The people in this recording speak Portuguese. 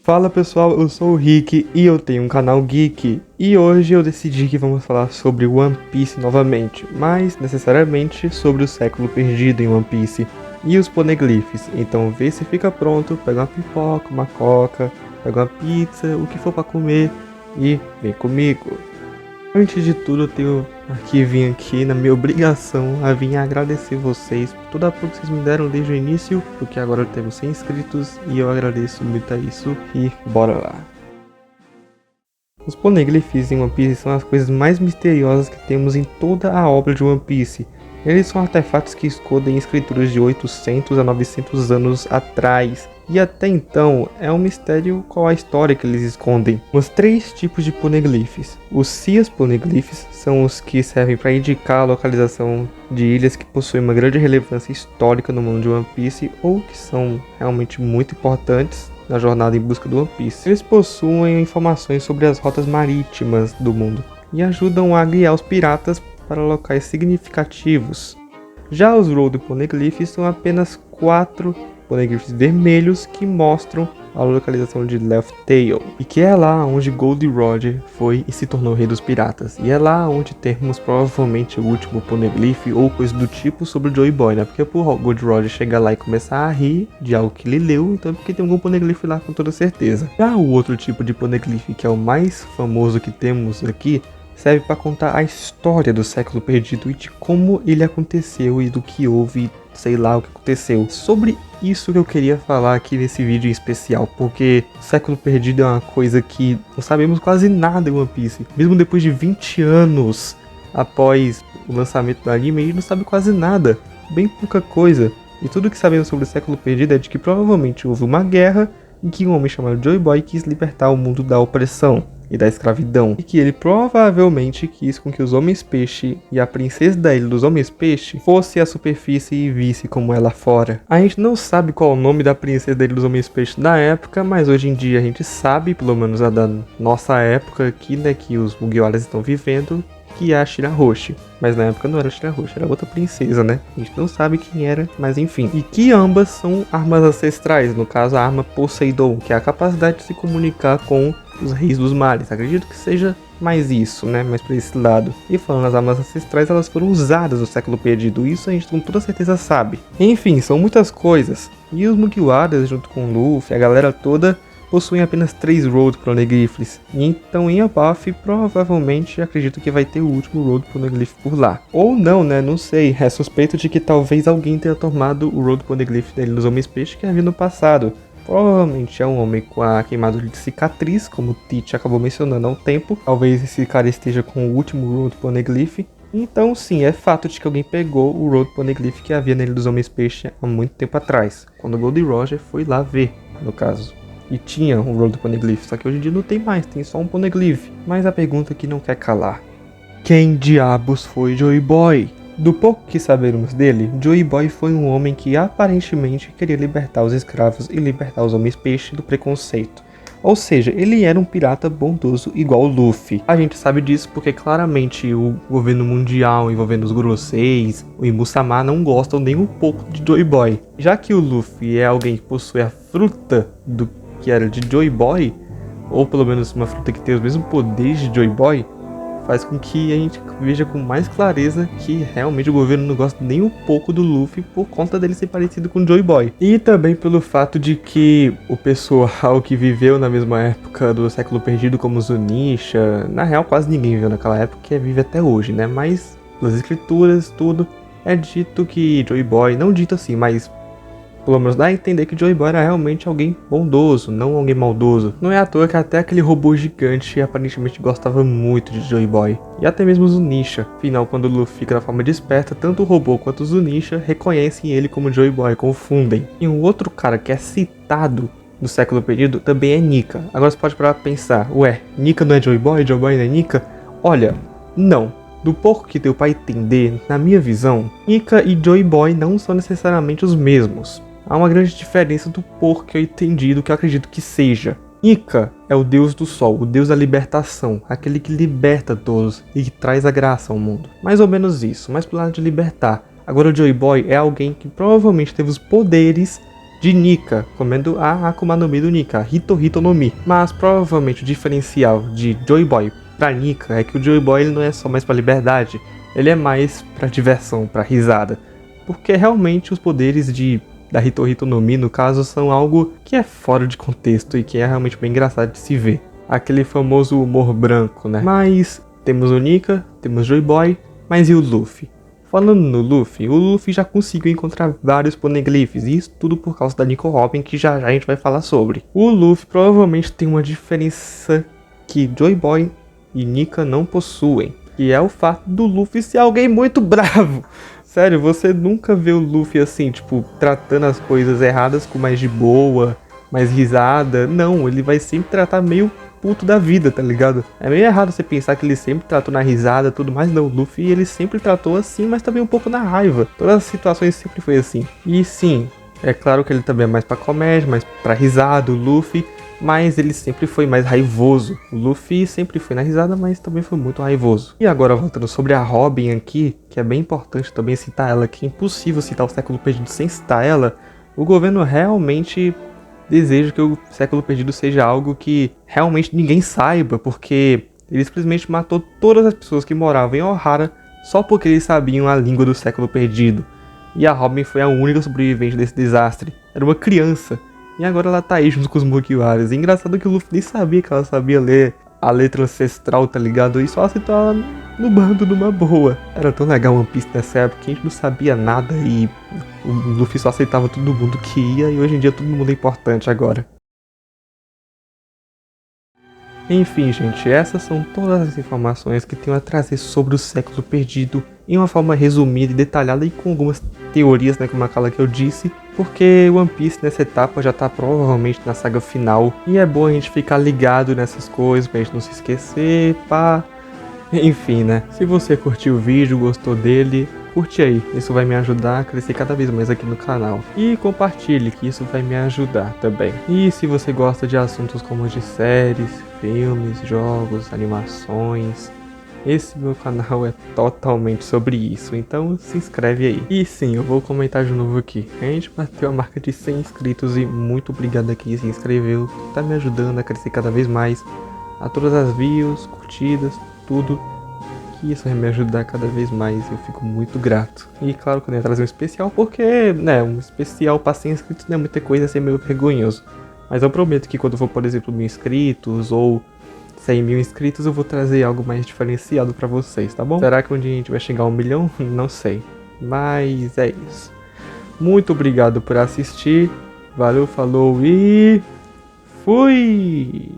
Fala pessoal, eu sou o Rick e eu tenho um canal geek. E hoje eu decidi que vamos falar sobre One Piece novamente, mas necessariamente sobre o século perdido em One Piece e os poneglyphs. Então vê se fica pronto, pega uma pipoca, uma coca, pega uma pizza, o que for pra comer e vem comigo. Antes de tudo, eu tenho que vir aqui na minha obrigação a vir agradecer vocês por todo o apoio que vocês me deram desde o início, porque agora temos 100 inscritos e eu agradeço muito a isso e bora lá. Os poneglyphs em One Piece são as coisas mais misteriosas que temos em toda a obra de One Piece. Eles são artefatos que escondem escrituras de 800 a 900 anos atrás. E até então, é um mistério qual a história que eles escondem. Os três tipos de poneglyphs. Os Cias poneglyphs são os que servem para indicar a localização de ilhas que possuem uma grande relevância histórica no mundo de One Piece ou que são realmente muito importantes na jornada em busca do One Piece. Eles possuem informações sobre as rotas marítimas do mundo e ajudam a guiar os piratas para locais significativos. Já os Road Poneglyphs são apenas 4 poneglyphs vermelhos que mostram a localização de Laugh Tale, e que é lá onde Gold Roger foi e se tornou rei dos piratas, e é lá onde temos provavelmente o último poneglyph ou coisa do tipo sobre o Joy Boy, né? Porque por Gold Roger chegar lá e começar a rir de algo que ele leu, então é porque tem algum poneglyph lá com toda certeza. Já o outro tipo de poneglyph, que é o mais famoso que temos aqui, serve para contar a história do século perdido e de como ele aconteceu e do que houve, sei lá o que aconteceu. Sobre isso que eu queria falar aqui nesse vídeo em especial, porque o século perdido é uma coisa que não sabemos quase nada em One Piece. Mesmo depois de 20 anos após o lançamento do anime, a gente não sabe quase nada, bem pouca coisa. E tudo que sabemos sobre o século perdido é de que provavelmente houve uma guerra em que um homem chamado Joy Boy quis libertar o mundo da opressão e da escravidão, e que ele provavelmente quis com que os Homens-Peixe e a princesa da Ilha dos Homens-Peixe fosse à superfície e visse como é lá fora. A gente não sabe qual é o nome da princesa da Ilha dos Homens-Peixe na época, mas hoje em dia a gente sabe, pelo menos a da nossa época aqui, né, que os Mugiwaras estão vivendo, que é a Shirahoshi. Mas na época não era a Shirahoshi, era outra princesa, né? A gente não sabe quem era, mas enfim. E que ambas são armas ancestrais, no caso a arma Poseidon, que é a capacidade de se comunicar com os reis dos mares. Acredito que seja mais isso, né? Mais pra esse lado. E falando nas armas ancestrais, elas foram usadas no século perdido. Isso a gente com toda certeza sabe. Enfim, são muitas coisas. E os Mugiwaras, junto com o Luffy, a galera toda, possuem apenas 3 Road Poneglyphs. Então em Elbaf, provavelmente acredito que vai ter o último Road Poneglyph por lá. Ou não, né? Não sei. É suspeito de que talvez alguém tenha tomado o Road Poneglyph dele nos Homens-Peixe que havia no passado. Provavelmente é um homem com a queimadura de cicatriz, como o Teach acabou mencionando há um tempo. Talvez esse cara esteja com o último Road Poneglyph. Então sim, é fato de que alguém pegou o Road Poneglyph que havia nele dos Homens-Peixe há muito tempo atrás, quando o Gold Roger foi lá ver, no caso. E tinha um Road Poneglyph, só que hoje em dia não tem mais, tem só um Poneglyph. Mas a pergunta que não quer calar: quem diabos foi Joy Boy? Do pouco que sabemos dele, Joy Boy foi um homem que aparentemente queria libertar os escravos e libertar os Homens-Peixe do preconceito. Ou seja, ele era um pirata bondoso igual o Luffy. A gente sabe disso porque claramente o governo mundial envolvendo os Goroseis, o Imu-sama não gostam nem um pouco de Joy Boy. Já que o Luffy é alguém que possui a fruta do que era de Joy Boy, ou pelo menos uma fruta que tem os mesmos poderes de Joy Boy, faz com que a gente veja com mais clareza que realmente o governo não gosta nem um pouco do Luffy por conta dele ser parecido com Joy Boy. E também pelo fato de que o pessoal que viveu na mesma época do século perdido, como Zunisha, na real quase ninguém viveu naquela época, que vive até hoje, né? Mas pelas escrituras, tudo, é dito que Joy Boy, não dito assim, mas pelo menos dá a entender que Joy Boy era realmente alguém bondoso, não alguém maldoso. Não é à toa que até aquele robô gigante aparentemente gostava muito de Joy Boy. E até mesmo o Zunisha. Afinal, quando o Luffy fica na forma desperta, tanto o robô quanto o Zunisha reconhecem ele como Joy Boy, confundem. E um outro cara que é citado no século perdido também é Nika. Agora você pode parar pra pensar, ué, Nika não é Joy Boy não é Nika? Olha, não. Do pouco que deu pra entender, na minha visão, Nika e Joy Boy não são necessariamente os mesmos. Há uma grande diferença do pouco que eu entendi do que eu acredito que seja. Nika é o deus do sol, o deus da libertação, aquele que liberta todos e que traz a graça ao mundo. Mais ou menos isso, mais pro lado de libertar. Agora o Joy Boy é alguém que provavelmente teve os poderes de Nika, comendo a Akuma no Mi do Nika, Hito Hito no Mi. Mas provavelmente o diferencial de Joy Boy pra Nika é que o Joy Boy ele não é só mais pra liberdade, ele é mais pra diversão, pra risada. Porque realmente os poderes da Hito Hito no Mi, no caso, são algo que é fora de contexto e que é realmente bem engraçado de se ver. Aquele famoso humor branco, né? Mas temos o Nika, temos o Joy Boy, mas e o Luffy? Falando no Luffy, o Luffy já conseguiu encontrar vários poneglyphs, e isso tudo por causa da Nico Robin, que já a gente vai falar sobre. O Luffy provavelmente tem uma diferença que Joy Boy e Nika não possuem, que é o fato do Luffy ser alguém muito bravo. Sério, você nunca vê o Luffy assim, tipo, tratando as coisas erradas com mais de boa, mais risada. Não, ele vai sempre tratar meio puto da vida, tá ligado? É meio errado você pensar que ele sempre tratou na risada e tudo mais. Não, o Luffy ele sempre tratou assim, mas também um pouco na raiva. Todas as situações sempre foi assim. E sim, é claro que ele também é mais pra comédia, mais pra risada, o Luffy. Mas ele sempre foi mais raivoso. O Luffy sempre foi na risada, mas também foi muito raivoso. E agora voltando sobre a Robin aqui, que é bem importante também citar ela, que é impossível citar o Século Perdido sem citar ela. O governo realmente deseja que o Século Perdido seja algo que realmente ninguém saiba, porque ele simplesmente matou todas as pessoas que moravam em Ohara só porque eles sabiam a língua do Século Perdido. E a Robin foi a única sobrevivente desse desastre. Era uma criança. E agora ela tá aí junto com os Mugiwaras. E engraçado que o Luffy nem sabia que ela sabia ler a letra ancestral, tá ligado? E só aceitou ela no bando numa boa. Era tão legal One Piece nessa época que a gente não sabia nada e o Luffy só aceitava todo mundo que ia. E hoje em dia todo mundo é importante agora. Enfim, gente, essas são todas as informações que tenho a trazer sobre o Século Perdido em uma forma resumida e detalhada e com algumas teorias, né, como aquela que eu disse, porque One Piece nessa etapa já tá provavelmente na saga final e é bom a gente ficar ligado nessas coisas pra gente não se esquecer, pá. Enfim, né, se você curtiu o vídeo, gostou dele, curte aí, isso vai me ajudar a crescer cada vez mais aqui no canal. E compartilhe, que isso vai me ajudar também. E se você gosta de assuntos como de séries, filmes, jogos, animações, esse meu canal é totalmente sobre isso, então se inscreve aí. E sim, eu vou comentar de novo aqui. A gente bateu a marca de 100 inscritos e muito obrigado a quem se inscreveu, que tá me ajudando a crescer cada vez mais. A todas as views, curtidas, tudo. Que isso vai me ajudar cada vez mais, eu fico muito grato. E claro que eu ia trazer um especial porque, né, um especial para 100 inscritos não é muita coisa, ia ser meio vergonhoso. Mas eu prometo que quando for, por exemplo, 1000 inscritos ou 100 mil inscritos, eu vou trazer algo mais diferenciado pra vocês, tá bom? Será que um dia a gente vai chegar a 1 milhão? Não sei. Mas é isso. Muito obrigado por assistir. Valeu, falou e fui!